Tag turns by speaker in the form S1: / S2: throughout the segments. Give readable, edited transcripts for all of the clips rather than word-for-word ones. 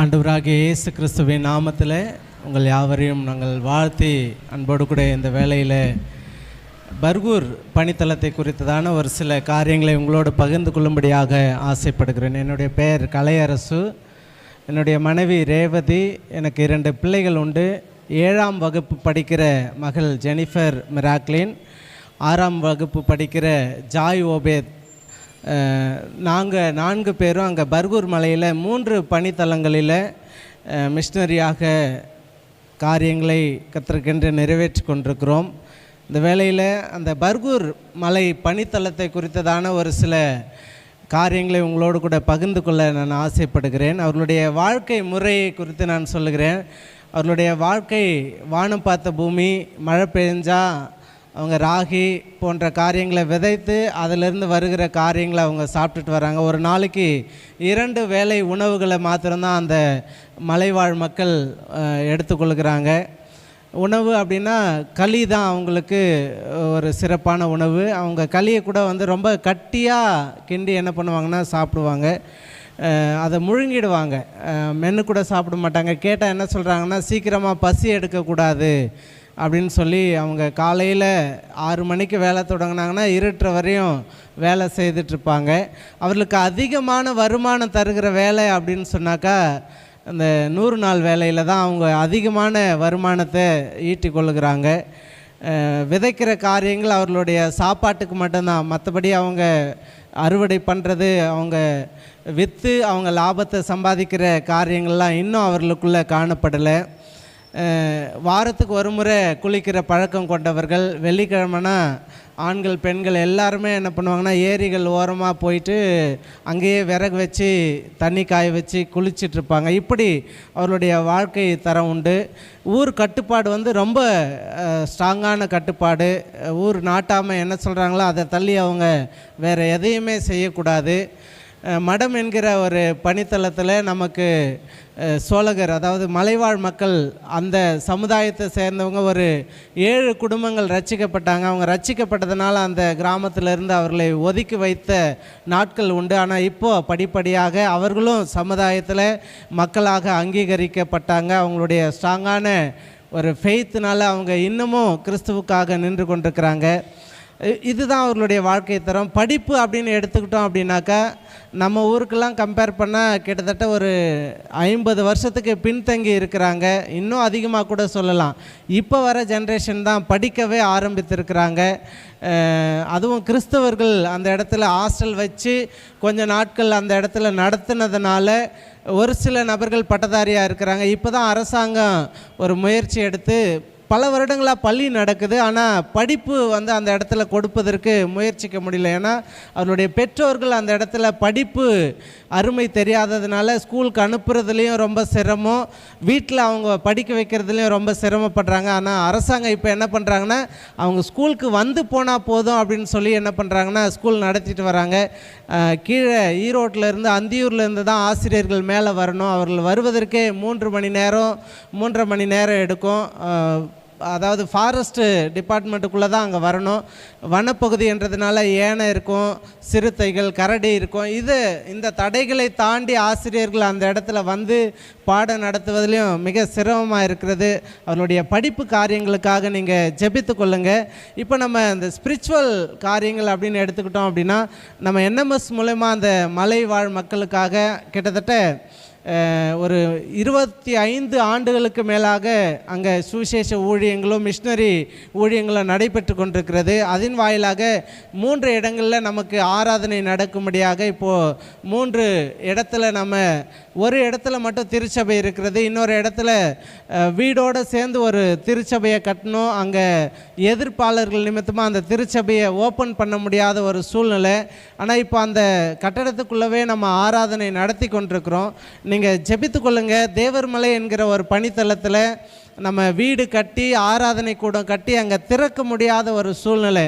S1: ஆண்டவராகிய இயேசு கிறிஸ்துவின் நாமத்தில் உங்கள் யாவரையும் நாங்கள் வாழ்த்தி அன்போடு கூட இந்த வேளையில் பர்கூர் பணித்தளத்தை குறித்ததான ஒரு சில காரியங்களை உங்களோடு பகிர்ந்து கொள்ளும்படியாக ஆசைப்படுகிறேன். என்னுடைய பெயர் கலையரசு. என்னுடைய மனைவி ரேவதி. எனக்கு 2 பிள்ளைகள் உண்டு. 7ஆம் வகுப்பு படிக்கிற மகள் ஜெனிஃபர் மிராக்லின், 6ஆம் வகுப்பு படிக்கிற ஜாய் ஓபேத். நாங்கள் 4 பேரும் அங்கே பர்கூர் மலையில் 3 பணித்தலங்களில் மிஷினரியாக காரியங்களை கற்றுக்கென்று நிறைவேற்றி கொண்டிருக்கிறோம். இந்த வேளையில் அந்த பர்கூர் மலை பணித்தலத்தை குறித்ததான ஒரு சில காரியங்களை உங்களோடு கூட பகிர்ந்து கொள்ள நான் ஆசைப்படுகிறேன். அவர்களுடைய வாழ்க்கை முறையை குறித்து நான் சொல்லுகிறேன். அவர்களுடைய வாழ்க்கை வானம் பார்த்த பூமி, மழை பெஞ்சா அவங்க ராகி போன்ற காரியங்களை விதைத்து அதிலிருந்து வருகிற காரியங்களை அவங்க சாப்பிட்டுட்டு வராங்க. ஒரு நாளைக்கு 2 வேளை உணவுகளை மாத்திரம்தான் அந்த மலைவாழ் மக்கள் எடுத்துக்கொள்கிறாங்க. உணவு அப்படின்னா களி தான் அவங்களுக்கு ஒரு சிறப்பான உணவு. அவங்க களியை கூட ரொம்ப கட்டியாக கிண்டி என்ன பண்ணுவாங்கன்னா சாப்பிடுவாங்க. அதை முழுங்கிடுவாங்க, மென்று கூட சாப்பிட மாட்டாங்க. கேட்டால் என்ன சொல்கிறாங்கன்னா, சீக்கிரமாக பசி எடுக்கக்கூடாது அப்படின்னு சொல்லி அவங்க காலையில் 6 மணிக்கு வேலை தொடங்கினாங்கன்னா இருட்டுற வரையும் வேலை செய்துட்ருப்பாங்க. அவர்களுக்கு அதிகமான வருமானம் தருகிற வேலை அப்படின்னு சொன்னாக்கா அந்த 100 நாள் வேலையில் தான் அவங்க அதிகமான வருமானத்தை ஈட்டி கொள்ளுகிறாங்க. விதைக்கிற காரியங்கள் அவர்களுடைய சாப்பாட்டுக்கு மட்டும்தான். மற்றபடி அவங்க அறுவடை பண்ணுறது, அவங்க விற்று அவங்க லாபத்தை சம்பாதிக்கிற காரியங்கள்லாம் இன்னும் அவர்களுக்குள்ளே காணப்படலை. வாரத்துக்கு ஒரு முறை குளிக்கிற பழக்கம் கொண்டவர்கள். வெள்ளிக்கிழமைனா ஆண்கள் பெண்கள் எல்லாருமே என்ன பண்ணுவாங்கன்னா, ஏரிகள் ஓரமாக போயிட்டு அங்கேயே விறகு வச்சு தண்ணி காய வச்சு குளிச்சிட்ருப்பாங்க. இப்படி அவர்களுடைய வாழ்க்கை தரம் உண்டு. ஊர் கட்டுப்பாடு ரொம்ப ஸ்ட்ராங்கான கட்டுப்பாடு. ஊர் நாட்டாமல் என்ன சொல்கிறாங்களோ அதை தள்ளி அவங்க வேறு எதையுமே செய்யக்கூடாது. மடம் என்கிற ஒரு பணித்தளத்தில் நமக்கு சோழகர், அதாவது மலைவாழ் மக்கள், அந்த சமுதாயத்தை சேர்ந்தவங்க ஒரு 7 குடும்பங்கள் ரட்சிக்கப்பட்டாங்க. அவங்க ரட்சிக்கப்பட்டதுனால அந்த கிராமத்திலிருந்து அவர்களை ஒதுக்கி வைத்த நாட்கள் உண்டு. ஆனால் இப்போது படிப்படியாக அவர்களும் சமுதாயத்தில் மக்களாக அங்கீகரிக்கப்பட்டாங்க. அவங்களுடைய ஸ்ட்ராங்கான ஒரு ஃபெய்த்னால் அவங்க இன்னமும் கிறிஸ்துவுக்காக நின்று கொண்டிருக்கிறாங்க. இதுதான் அவர்களுடைய வாழ்க்கை தரம். படிப்பு அப்படின்னு எடுத்துக்கிட்டோம் அப்படின்னாக்கா நம்ம ஊருக்கெல்லாம் கம்பேர் பண்ணால் கிட்டத்தட்ட ஒரு 50 வருஷத்துக்கு பின்தங்கி இருக்கிறாங்க. இன்னும் அதிகமாக கூட சொல்லலாம். இப்போ வர ஜென்ரேஷன் தான் படிக்கவே ஆரம்பித்திருக்கிறாங்க. அதுவும் கிறிஸ்தவர்கள் அந்த இடத்துல ஹாஸ்டல் வச்சு கொஞ்ச நாட்கள் அந்த இடத்துல நடத்துனதுனால ஒரு சில நபர்கள் பட்டதாரியாக இருக்கிறாங்க. இப்போ தான் அரசாங்கம் ஒரு முயற்சி எடுத்து பல வருடங்களாக பள்ளி நடக்குது. ஆனால் படிப்பு அந்த இடத்துல கொடுப்பதற்கு முயற்சிக்க முடியல. ஏன்னா அவருடைய பெற்றோர்கள் அந்த இடத்துல படிப்பு அருமை தெரியாததுனால ஸ்கூலுக்கு அனுப்புறதுலேயும் ரொம்ப சிரமம், வீட்டில் அவங்க படிக்க வைக்கிறதுலேயும் ரொம்ப சிரமப்படுறாங்க. ஆனால் அரசாங்கம் இப்போ என்ன பண்ணுறாங்கன்னா, அவங்க ஸ்கூலுக்கு வந்து போனால் போதும் அப்படின்னு சொல்லி என்ன பண்ணுறாங்கன்னா ஸ்கூல் நடத்திட்டு வராங்க. கீழே ஈரோட்டிலேருந்து அந்தியூர்லேருந்து தான் ஆசிரியர்கள் மேலே வரணும். அவர்கள் வருவதற்கே 3 மணி நேரம் 3.5 மணி நேரம் எடுக்கும். அதாவது ஃபாரஸ்ட்டு டிபார்ட்மெண்ட்டுக்குள்ளே தான் அங்கே வரணும். வனப்பகுதி என்றதுனால யானை இருக்கும், சிறுத்தைகள், கரடி இருக்கும். இந்த தடைகளை தாண்டி ஆசிரியர்கள் அந்த இடத்துல வந்து பாடம் நடத்துவதிலையும் மிக சிரமமாக இருக்கிறது. அவர்களுடைய படிப்பு காரியங்களுக்காக நீங்கள் ஜெபித்து கொள்ளுங்கள். இப்போ நம்ம இந்த ஸ்பிரிச்சுவல் காரியங்கள் அப்படின்னு எடுத்துக்கிட்டோம் அப்படின்னா, நம்ம NMS மூலமா அந்த மலை வாழ் மக்களுக்காக கிட்டத்தட்ட ஒரு 25 ஆண்டுகளுக்கு மேலாக அங்கே சுவிசேஷ ஊழியங்களும் மிஷினரி ஊழியங்களும் நடைபெற்று கொண்டிருக்கிறது. அதன் வாயிலாக 3 இடங்களில் நமக்கு ஆராதனை நடக்கும்படியாக இப்போது 3 இடத்துல நம்ம, ஒரு இடத்துல மட்டும் திருச்சபை இருக்கிறது, இன்னொரு இடத்துல வீடோடு சேர்ந்து ஒரு திருச்சபையை கட்டணும். அங்கே எதிர்ப்பாளர்கள் நிமித்தமாக அந்த திருச்சபையை ஓப்பன் பண்ண முடியாத ஒரு சூழ்நிலை. ஆனால் இப்போ அந்த கட்டடத்துக்குள்ளவே நம்ம ஆராதனை நடத்தி கொண்டிருக்கிறோம். நீங்கள் ஜெபித்து கொள்ளுங்கள். தேவர்மலை என்கிற ஒரு பணித்தளத்தில் நம்ம வீடு கட்டி ஆராதனை கூடம் கட்டி அங்கே திறக்க முடியாத ஒரு சூழ்நிலை.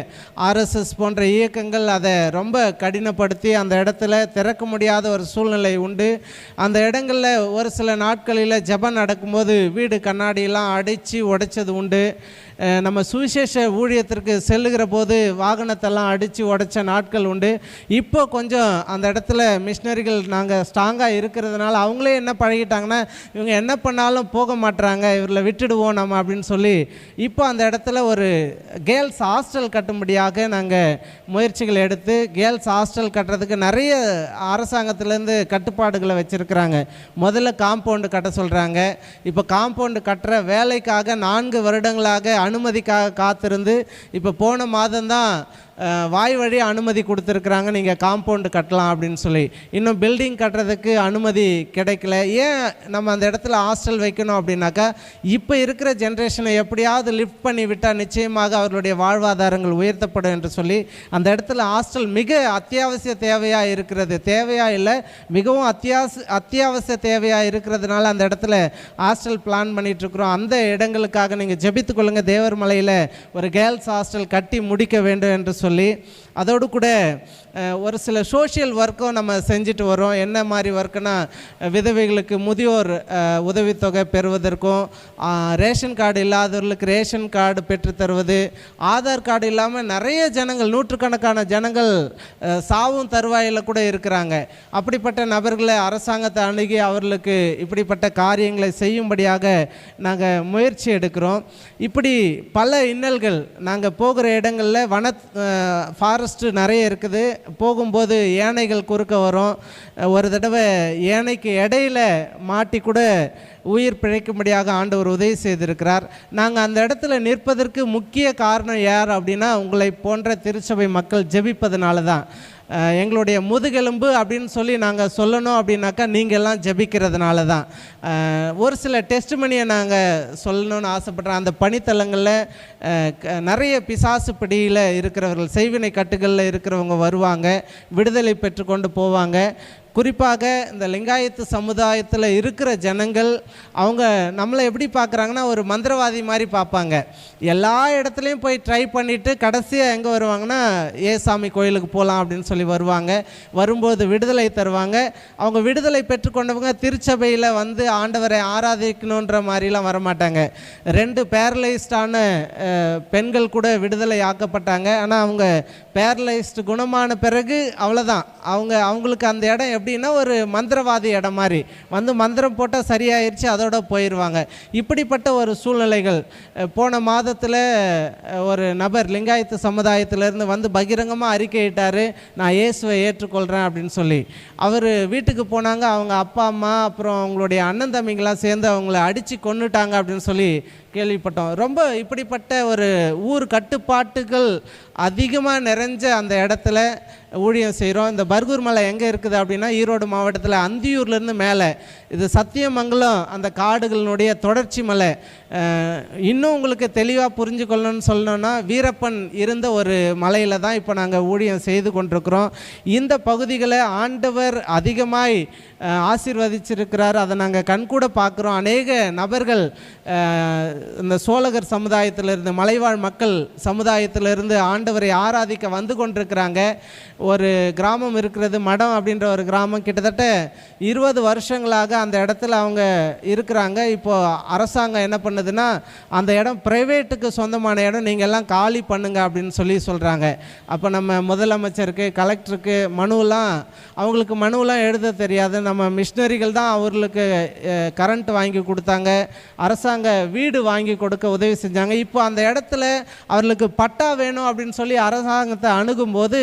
S1: ஆர்எஸ்எஸ் போன்ற இயக்கங்கள் அதை ரொம்ப கடினப்படுத்தி அந்த இடத்துல திறக்க முடியாத ஒரு சூழ்நிலை உண்டு. அந்த இடங்களில் ஒரு சில நாட்களில் ஜெபம் நடக்கும்போது வீடு கண்ணாடியெல்லாம் அடித்து உடைச்சது உண்டு. நம்ம சுவிசேஷ ஊழியத்திற்கு செல்லுகிற போது வாகனத்தெல்லாம் அடித்து உடைச்ச நாட்கள் உண்டு. இப்போ கொஞ்சம் அந்த இடத்துல மிஷினரிகள் நாங்கள் ஸ்ட்ராங்காக இருக்கிறதுனால அவங்களே என்ன பழகிட்டாங்கன்னா, இவங்க என்ன பண்ணாலும் போக மாட்டுறாங்க, இவர்களை விட்டுடுவோம் நம்ம அப்படின்னு சொல்லி இப்போ அந்த இடத்துல ஒரு கேர்ள்ஸ் ஹாஸ்டல் கட்டும்படியாக நாங்கள் முயற்சிகள் எடுத்து கேர்ள்ஸ் ஹாஸ்டல் கட்டுறதுக்கு நிறைய அரசாங்கத்திலேருந்து கட்டுப்பாடுகளை வச்சுருக்கிறாங்க. முதல்ல காம்பவுண்டு கட்ட சொல்கிறாங்க. இப்போ காம்பவுண்டு கட்டுற வேலைக்காக 4 வருடங்களாக அனுமதிக்காக காத்திருந்து இப்போ போன மாதம்தான் வாய் வழி அனுமதி கொடுத்துருக்குறாங்க, நீங்கள் காம்பவுண்டு கட்டலாம் அப்படின்னு சொல்லி. இன்னும் பில்டிங் கட்டுறதுக்கு அனுமதி கிடைக்கல. ஏன் நம்ம அந்த இடத்துல ஹாஸ்டல் வைக்கணும் அப்படின்னாக்கா, இப்போ இருக்கிற ஜென்ரேஷனை எப்படியாவது லிஃப்ட் பண்ணி விட்டால் நிச்சயமாக அவர்களுடைய வாழ்வாதாரங்கள் உயர்த்தப்படும் என்று சொல்லி அந்த இடத்துல ஹாஸ்டல் மிக அத்தியாவசிய தேவையாக இருக்கிறது. தேவையாக இல்லை, மிகவும் அத்தியாவசிய தேவையாக இருக்கிறதுனால அந்த இடத்துல ஹாஸ்டல் பிளான் பண்ணிகிட்ருக்குறோம். அந்த இடங்களுக்காக நீங்கள் ஜெபித்து கொள்ளுங்கள். தேவர் மலையில் ஒரு கேர்ள்ஸ் ஹாஸ்டல் கட்டி முடிக்க வேண்டும் என்று சொல்லி அதோடு கூட ஒரு சில சோஷியல் ஒர்க்கும் நம்ம செஞ்சுட்டு வரோம். என்ன மாதிரி ஒர்க்குனா, விதவைகளுக்கு முதியோர் உதவித்தொகை பெறுவதற்கும், ரேஷன் கார்டு இல்லாதவர்களுக்கு ரேஷன் கார்டு பெற்றுத்தருவது, ஆதார் கார்டு இல்லாமல் நிறைய ஜனங்கள், நூற்றுக்கணக்கான ஜனங்கள் சாவும் தருவாயில் கூட இருக்கிறாங்க. அப்படிப்பட்ட நபர்களை அரசாங்கத்தை அணுகி அவர்களுக்கு இப்படிப்பட்ட காரியங்களை செய்யும்படியாக நாங்கள் முயற்சி எடுக்கிறோம். இப்படி பல இன்னல்கள். நாங்கள் போகிற இடங்களில் ஃபாரஸ்ட்டு நிறைய இருக்குது. போகும்போது யானைகள் குறுக்க வரும். ஒரு தடவை யானைக்கு இடையில மாட்டி கூட உயிர் பிழைக்கும்படியாக ஆண்டவர் உதவி செய்திருக்கிறார். நாங்கள் அந்த இடத்துல நிற்பதற்கு முக்கிய காரணம் யார் அப்படின்னா, உங்களை போன்ற திருச்சபை மக்கள் ஜெபிப்பதனால தான். எங்களுடைய முதுகெலும்பு அப்படின்னு சொல்லி நாங்கள் சொல்லணும் அப்படின்னாக்கா நீங்கள் எல்லாம் ஜெபிக்கிறதுனால தான். ஒரு சில டெஸ்ட்மனியை நாங்கள் சொல்லணும்னு ஆசைப்படுறோம். அந்த பணித்தலங்களில் நிறைய பிசாசு பிடியில் இருக்கிறவர்கள், செய்வினை கட்டுகளில் இருக்கிறவங்க வருவாங்க, விடுதலை பெற்றுக்கொண்டு போவாங்க. குறிப்பாக இந்த லிங்காயத்து சமுதாயத்தில் இருக்கிற ஜனங்கள் அவங்க நம்மளை எப்படி பார்க்குறாங்கன்னா, ஒரு மந்திரவாதி மாதிரி பார்ப்பாங்க. எல்லா இடத்துலையும் போய் ட்ரை பண்ணிவிட்டு கடைசியாக எங்கே வருவாங்கன்னா, ஏசாமி கோயிலுக்கு போகலாம் அப்படின்னு சொல்லி வருவாங்க. வரும்போது விடுதலை தருவாங்க. அவங்க விடுதலை பெற்றுக்கொண்டவங்க திருச்சபையில் வந்து ஆண்டவரை ஆராதிக்கணுன்ற மாதிரிலாம் வரமாட்டாங்க. 2 பேரலைஸ்டான பெண்கள் கூட விடுதலை ஆக்கப்பட்டாங்க. ஆனால் அவங்க பேரலைஸ்டு குணமான பிறகு அவ்வளோதான். அவங்களுக்கு அந்த இடம் எப்படின்னா ஒரு மந்திரவாதி இடம் மாதிரி வந்து மந்திரம் போட்டால் சரியாயிருச்சு, அதோட போயிடுவாங்க. இப்படிப்பட்ட ஒரு சூழ்நிலைகள். போன மாதத்தில் ஒரு நபர் லிங்காயத்து சமுதாயத்திலேருந்து வந்து பகிரங்கமாக அறிக்கையிட்டார், நான் இயேசுவை ஏற்றுக்கொள்கிறேன் அப்படின்னு சொல்லி. அவர் வீட்டுக்கு போனாங்க. அவங்க அப்பா அம்மா அப்புறம் அவங்களுடைய அண்ணன் தம்பிங்களாம் சேர்ந்து அவங்கள அடித்து கொன்னுட்டாங்க அப்படின்னு சொல்லி கேள்விப்பட்டோம். ரொம்ப இப்படிப்பட்ட ஒரு ஊர் கட்டுப்பாட்டுகள் அதிகமாக நிறைஞ்ச அந்த இடத்துல ஊழியம் செய்கிறோம். இந்த பர்கூர் மலை எங்கே இருக்குது அப்படின்னா, ஈரோடு மாவட்டத்தில் அந்தியூர்லேருந்து மேலே இது சத்தியமங்கலம் அந்த காடுகளினுடைய தொடர்ச்சி மலை. இன்னும் உங்களுக்கு தெளிவாக புரிஞ்சுக்கொள்ளணும்னு சொல்லணும்னா, வீரப்பன் இருந்த ஒரு மலையில் தான் இப்போ நாங்கள் ஊழியம் செய்து கொண்டிருக்கிறோம். இந்த பகுதிகளை ஆண்டவர் அதிகமாய் ஆசீர்வதிச்சிருக்கிறார். அதை நாங்கள் கண்கூட பார்க்குறோம். அநேக நபர்கள் இந்த சோழகர் சமுதாயத்திலிருந்து, மலைவாழ் மக்கள் சமுதாயத்திலிருந்து ஆண்டவரை ஆராதிக்க வந்து கொண்டிருக்கிறாங்க. ஒரு கிராமம் இருக்கிறது, மடம் அப்படின்ற ஒரு கிராமம். கிட்டத்தட்ட 20 வருஷங்களாக அந்த இடத்துல அவங்க இருக்கிறாங்க. இப்போது அரசாங்கம் என்ன பண்ணுதுன்னா, அந்த இடம் ப்ரைவேட்டுக்கு சொந்தமான இடம், நீங்கள் எல்லாம் காலி பண்ணுங்க அப்படின்னு சொல்கிறாங்க. அப்போ நம்ம முதலமைச்சருக்கு, கலெக்டருக்கு அவங்களுக்கு மனுவெலாம் எழுத தெரியாது. நம்ம மிஷினரிகள் தான் அவர்களுக்கு கரண்ட் வாங்கி கொடுத்தாங்க, அரசாங்க வீடு வாங்கி கொடுக்க உதவி செஞ்சாங்க. இப்போ அந்த இடத்துல அவர்களுக்கு பட்டா வேணும் அப்படின்னு சொல்லி அரசாங்கத்தை அணுகும்போது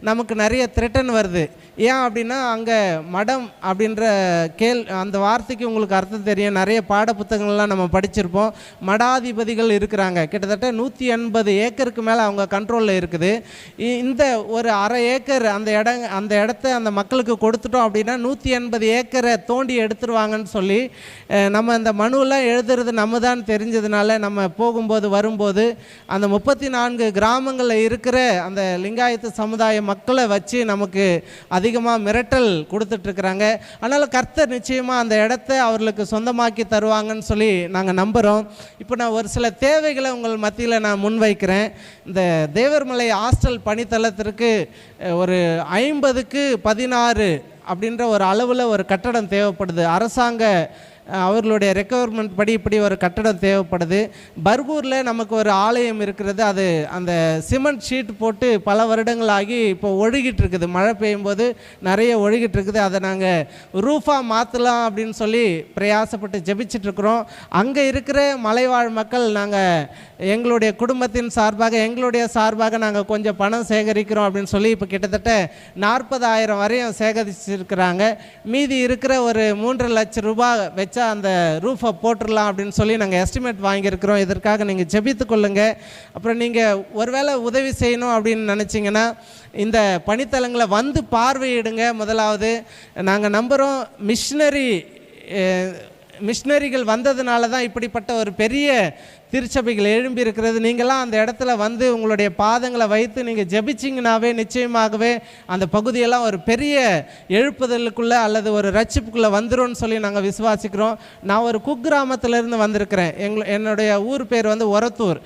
S1: நமக்கு நிறைய த்ரெட்டன் வருது. ஏன் அப்படின்னா, அங்கே மடம் அப்படின்ற அந்த வார்த்தைக்கு உங்களுக்கு அர்த்தம் தெரியும். நிறைய பாட புத்தகங்கள்லாம் நம்ம படிச்சிருப்போம். மடாதிபதிகள் இருக்கிறாங்க. கிட்டத்தட்ட 180 ஏக்கருக்கு மேலே அவங்க கண்ட்ரோலில் இருக்குது. இந்த ஒரு அரை ஏக்கர் அந்த இடத்த அந்த மக்களுக்கு கொடுத்துட்டோம் அப்படின்னா 180 ஏக்கரை தோண்டி எடுத்துருவாங்கன்னு சொல்லி நம்ம அந்த மனுவெல்லாம் எழுதுறது நம்ம தான் தெரிஞ்சதுனால நம்ம போகும்போது வரும்போது அந்த 34 கிராமங்களில் இருக்கிற அந்த லிங்காயத்து சமுதாய மக்களை வச்சு நமக்கு அதிக அதிகமாக மிரட்டல் கொடுத்துட்ருக்குறாங்க. அதனால் கர்த்தர் நிச்சயமாக அந்த இடத்த அவர்களுக்கு சொந்தமாக்கி தருவாங்கன்னு சொல்லி நாங்கள் நம்புகிறோம். இப்போ நான் ஒரு சில தேவைகளை உங்கள் மத்தியில் நான் முன்வைக்கிறேன். இந்த தேவர்மலை ஹாஸ்டல் பணித்தளத்திற்கு ஒரு 50க்கு 16 அப்படின்ற ஒரு அளவில் ஒரு கட்டடம் தேவைப்படுது. அரசாங்க அவர்களுடைய ரெக்குவயர்மெண்ட் படி இப்படி ஒரு கட்டடம் தேவைப்படுது. பர்கூரில் நமக்கு ஒரு ஆலயம் இருக்கிறது. அது அந்த சிமெண்ட் ஷீட் போட்டு பல வருடங்களாகி இப்போ ஒழுகிட்டு இருக்குது. மழை பெய்யும் போது நிறைய ஒழுகிட்டு இருக்குது. அதை நாங்கள் ரூஃபாக மாற்றலாம் அப்படின்னு சொல்லி பிரயாசப்பட்டு ஜெபிச்சிட்ருக்குறோம். அங்கே இருக்கிற மலைவாழ் மக்கள் நாங்கள் எங்களுடைய குடும்பத்தின் சார்பாக எங்களுடைய சார்பாக நாங்கள் கொஞ்சம் பணம் சேகரிக்கிறோம் அப்படின்னு சொல்லி இப்போ கிட்டத்தட்ட 40,000 வரையும் சேகரிச்சிருக்கிறாங்க. மீதி இருக்கிற ஒரு 3 லட்சம் ரூபாய் வச்சு அந்த ரூஃபை போட்டுடலாம் அப்படின்னு சொல்லி நாங்கள் எஸ்டிமேட் வாங்கியிருக்கிறோம். இதற்காக நீங்கள் ஜெபித்து கொள்ளுங்க. அப்புறம் நீங்கள் ஒருவேளை உதவி செய்யணும் அப்படின்னு நினச்சிங்கன்னா இந்த பணித்தலங்களை வந்து பார்வையிடுங்க. முதலாவது நாங்கள் நம்புகிறோம் மிஷினரிகள் வந்ததுனால தான் இப்படிப்பட்ட ஒரு பெரிய திருச்சபைகள் எழும்பி இருக்கிறது. நீங்களாம் அந்த இடத்துல வந்து உங்களுடைய பாதங்களை வைத்து நீங்கள் ஜெபிச்சிங்கனாவே நிச்சயமாகவே அந்த பகுதியெல்லாம் ஒரு பெரிய எழுப்புதலுக்குள்ளே அல்லது ஒரு ரட்சிப்புக்குள்ளே வந்துரும்னு சொல்லி நாங்கள் விசுவாசிக்கிறோம். நான் ஒரு குக்கிராமத்திலேருந்து வந்திருக்கிறேன். என்னுடைய ஊர் பேர் வந்து ஒரத்தூர்.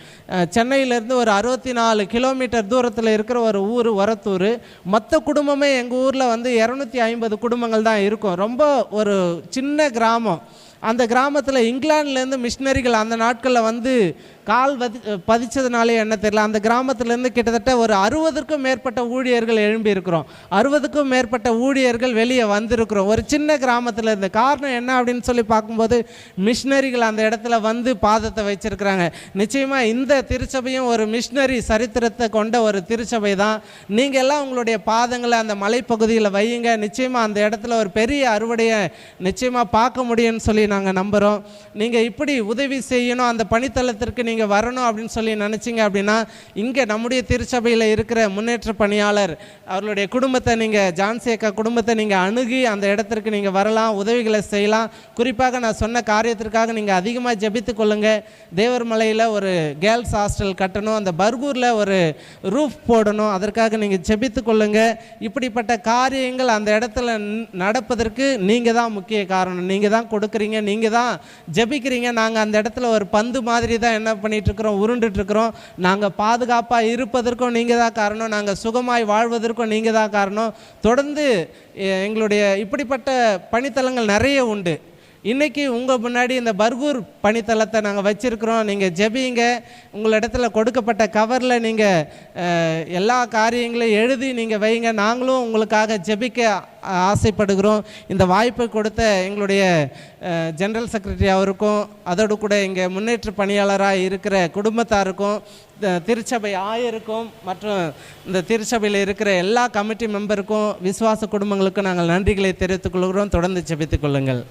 S1: சென்னையிலேருந்து ஒரு 64 கிலோமீட்டர் தூரத்தில் இருக்கிற ஒரு ஊர் ஒரத்தூர். மொத்த குடும்பமே எங்கள் ஊரில் வந்து 250 குடும்பங்கள் தான் இருக்கும். ரொம்ப ஒரு சின்ன கிராமம். அந்த கிராமத்தில் இங்கிலாந்துலேருந்து மிஷினரிகள் அந்த நாட்களில் வந்து கால் பதிச்சதுனாலே என்ன தெரியல, அந்த கிராமத்திலேருந்து கிட்டத்தட்ட ஒரு 60க்கும் மேற்பட்ட ஊழியர்கள் எழும்பி இருக்கிறோம். 60க்கும் மேற்பட்ட ஊழியர்கள் வெளியே வந்திருக்கிறோம் ஒரு சின்ன கிராமத்தில் இருந்து. காரணம் என்ன அப்படின்னு சொல்லி பார்க்கும்போது மிஷினரிகள் அந்த இடத்துல வந்து பாதத்தை வச்சிருக்கிறாங்க. நிச்சயமாக இந்த திருச்சபையும் ஒரு மிஷினரி சரித்திரத்தை கொண்ட ஒரு திருச்சபை தான். நீங்கள் எல்லாம் உங்களுடைய பாதங்களை அந்த மலைப்பகுதியில் வையுங்க. நிச்சயமாக அந்த இடத்துல ஒரு பெரிய அறுவடையை நிச்சயமாக பார்க்க முடியும்னு சொல்லி நாங்கள் நம்புகிறோம். நீங்கள் இப்படி உதவி செய்யணும், அந்த பணித்தளத்திற்கு நீங்கள் வரணும் அப்படின்னு சொல்லி நினச்சிங்க அப்படின்னா இங்கே நம்முடைய திருச்சபையில் இருக்கிற முன்னேற்ற பணியாளர் அவர்களுடைய குடும்பத்தை நீங்கள் ஜான்சியக்கா குடும்பத்தை நீங்கள் அணுகி அந்த இடத்திற்கு நீங்கள் வரலாம், உதவிகளை செய்யலாம். குறிப்பாக நான் சொன்ன காரியத்திற்காக நீங்கள் அதிகமாக ஜெபித்து கொள்ளுங்கள். தேவர்மலையில் ஒரு கேர்ள்ஸ் ஹாஸ்டல் கட்டணும், அந்த பர்கூரில் ஒரு ரூஃப் போடணும், அதற்காக நீங்கள் ஜெபித்து கொள்ளுங்கள். இப்படிப்பட்ட காரியங்கள் அந்த இடத்துல நடப்பதற்கு நீங்கள் தான் முக்கிய காரணம். நீங்கள் தான் கொடுக்குறீங்க, நீங்கள் தான் ஜெபிக்கிறீங்க. நாங்கள் அந்த இடத்துல ஒரு பந்து மாதிரி தான் என்ன பண்ணிகிட்ருக்குறோம், உருண்டுட்டுருக்குறோம். நாங்கள் பாதுகாப்பாக இருப்பதற்கும் நீங்கள் தான் காரணம், நாங்கள் சுகமாய் வாழ்வதற்கும் நீங்கள் தான் காரணம். தொடர்ந்து எங்களுடைய இப்படிப்பட்ட பணித்தலங்கள் நிறைய உண்டு. இன்றைக்கி உங்கள் முன்னாடி இந்த பர்கூர் பணித்தளத்தை நாங்கள் வச்சுருக்கிறோம். நீங்கள் ஜெபிங்க. உங்களிடத்துல கொடுக்கப்பட்ட கவரில் நீங்கள் எல்லா காரியங்களையும் எழுதி நீங்கள் வைங்க. நாங்களும் உங்களுக்காக ஜெபிக்க ஆசைப்படுகிறோம். இந்த வாய்ப்பை கொடுத்த எங்களுடைய ஜெனரல் செக்ரட்டரி அவருக்கும், அதோடு கூட இங்கே முன்னேற்ற பணியாளராக இருக்கிற குடும்பத்தாருக்கும், திருச்சபை ஆயருக்கும், மற்றும் இந்த திருச்சபையில் இருக்கிற எல்லா கமிட்டி மெம்பருக்கும், விசுவாச குடும்பங்களுக்கும் நாங்கள் நன்றிகளை தெரிவித்துக் கொள்கிறோம். தொடர்ந்து ஜெபித்துக் கொள்ளுங்கள்.